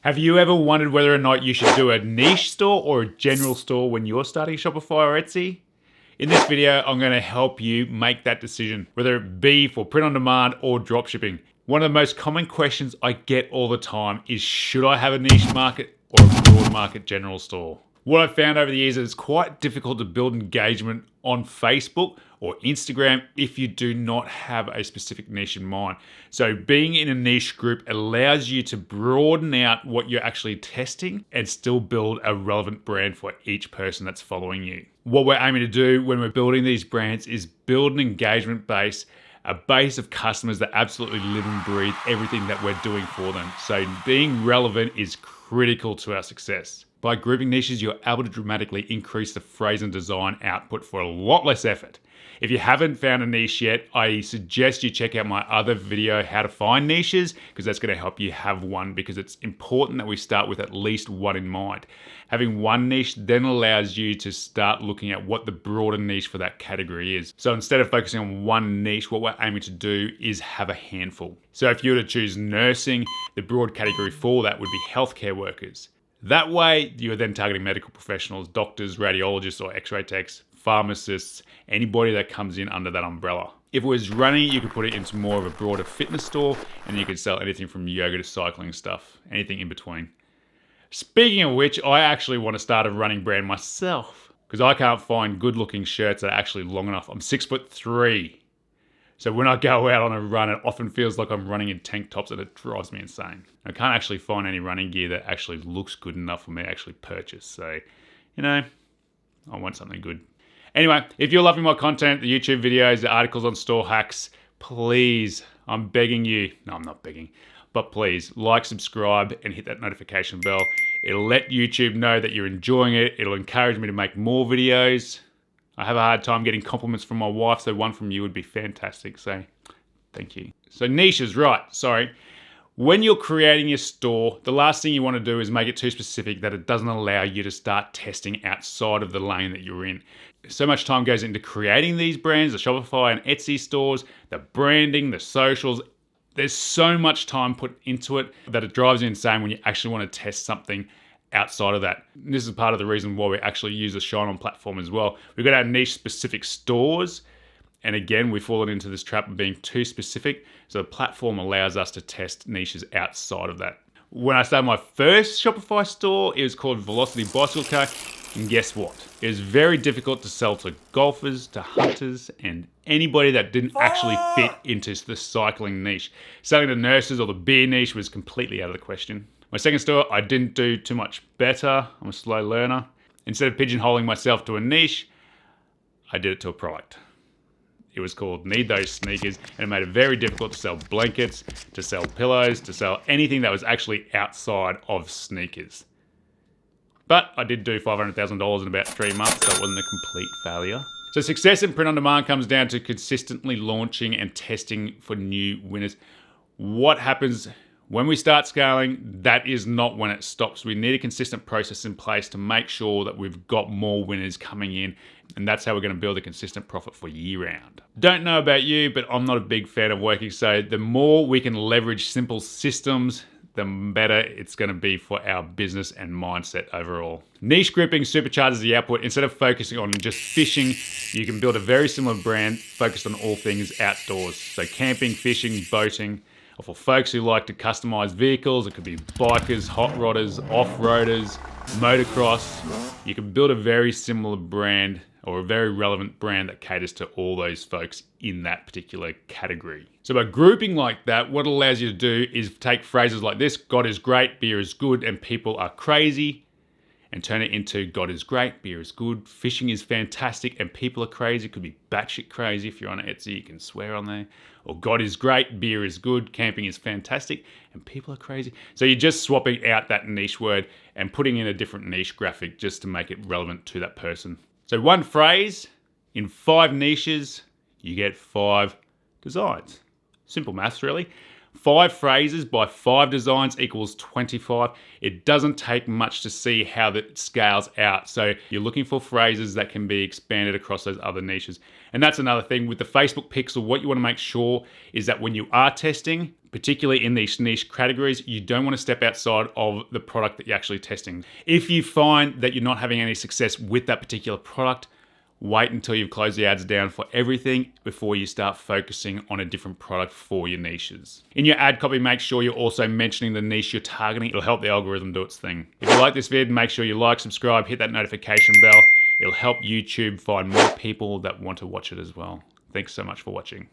Have you ever wondered whether or not you should do a niche store or a general store when you're starting Shopify or Etsy? In this video, I'm going to help you make that decision, whether it be for print on demand or dropshipping. One of the most common questions I get all the time is, should I have a niche market or a broad market general store? What I've found over the years is it's quite difficult to build engagement on Facebook or Instagram if you do not have a specific niche in mind. So being in a niche group allows you to broaden out what you're actually testing and still build a relevant brand for each person that's following you. What we're aiming to do when we're building these brands is build an engagement base, a base of customers that absolutely live and breathe everything that we're doing for them. So being relevant is critical to our success. By grouping niches, you're able to dramatically increase the phrase and design output for a lot less effort. If you haven't found a niche yet, I suggest you check out my other video, how to find niches, because that's going to help you have one, because it's important that we start with at least one in mind. Having one niche then allows you to start looking at what the broader niche for that category is. So instead of focusing on one niche, what we're aiming to do is have a handful. So if you were to choose nursing, the broad category for that would be healthcare workers. That way, you're then targeting medical professionals, doctors, radiologists, or x-ray techs, pharmacists, anybody that comes in under that umbrella. If it was running, you could put it into more of a broader fitness store, and you could sell anything from yoga to cycling stuff, anything in between. Speaking of which, I actually want to start a running brand myself, because I can't find good-looking shirts that are actually long enough. I'm 6'3". So when I go out on a run, it often feels like I'm running in tank tops, and it drives me insane. I can't actually find any running gear that actually looks good enough for me to actually purchase. So, I want something good. Anyway, if you're loving my content, the YouTube videos, the articles on store hacks, please, I'm begging you. No, I'm not begging. But please, like, subscribe, and hit that notification bell. It'll let YouTube know that you're enjoying it. It'll encourage me to make more videos. I have a hard time getting compliments from my wife, so one from you would be fantastic. So, thank you. So, niches, right, sorry. When you're creating your store, the last thing you want to do is make it too specific that it doesn't allow you to start testing outside of the lane that you're in. So much time goes into creating these brands, the Shopify and Etsy stores, the branding, the socials. There's so much time put into it that it drives you insane when you actually want to test something outside of that. This is part of the reason why we actually use the Shine On platform as well. We've got our niche specific stores, and again, we've fallen into this trap of being too specific. So the platform allows us to test niches outside of that. When I started my first Shopify store, it was called Velocity Bicycle Co. And guess what? It was very difficult to sell to golfers, to hunters, and anybody that didn't actually fit into the cycling niche. Selling to nurses or the beer niche was completely out of the question. My second store, I didn't do too much better. I'm a slow learner. Instead of pigeonholing myself to a niche, I did it to a product. It was called Need Those Sneakers, and it made it very difficult to sell blankets, to sell pillows, to sell anything that was actually outside of sneakers. But I did do $500,000 in about 3 months, so it wasn't a complete failure. So success in print on demand comes down to consistently launching and testing for new winners. What happens when we start scaling, that is not when it stops. We need a consistent process in place to make sure that we've got more winners coming in, and that's how we're going to build a consistent profit for year round. Don't know about you, but I'm not a big fan of working, so the more we can leverage simple systems, the better it's going to be for our business and mindset overall. Niche grouping supercharges the output. Instead of focusing on just fishing, you can build a very similar brand focused on all things outdoors. So camping, fishing, boating. Or for folks who like to customize vehicles, it could be bikers, hot rodders, off-roaders, motocross. You can build a very similar brand or a very relevant brand that caters to all those folks in that particular category. So by grouping like that, what it allows you to do is take phrases like this: God is great, beer is good, and people are crazy, and turn it into God is great, beer is good, fishing is fantastic, and people are crazy. It could be batshit crazy. If you're on Etsy, you can swear on there. Or God is great, beer is good, camping is fantastic, and people are crazy. So you're just swapping out that niche word and putting in a different niche graphic just to make it relevant to that person. So one phrase in 5 niches, you get 5 designs. Simple maths, really. 5 phrases by 5 designs equals 25. It doesn't take much to see how that scales out. So you're looking for phrases that can be expanded across those other niches. And that's another thing with the Facebook pixel. What you want to make sure is that when you are testing, Particularly in these niche categories, you don't want to step outside of the product that you're actually testing. If you find that you're not having any success with that particular product, wait until you've closed the ads down for everything before you start focusing on a different product for your niches. In your ad copy, make sure you're also mentioning the niche you're targeting. It'll help the algorithm do its thing. If you like this vid, make sure you like, subscribe, hit that notification bell. It'll help YouTube find more people that want to watch it as well. Thanks so much for watching.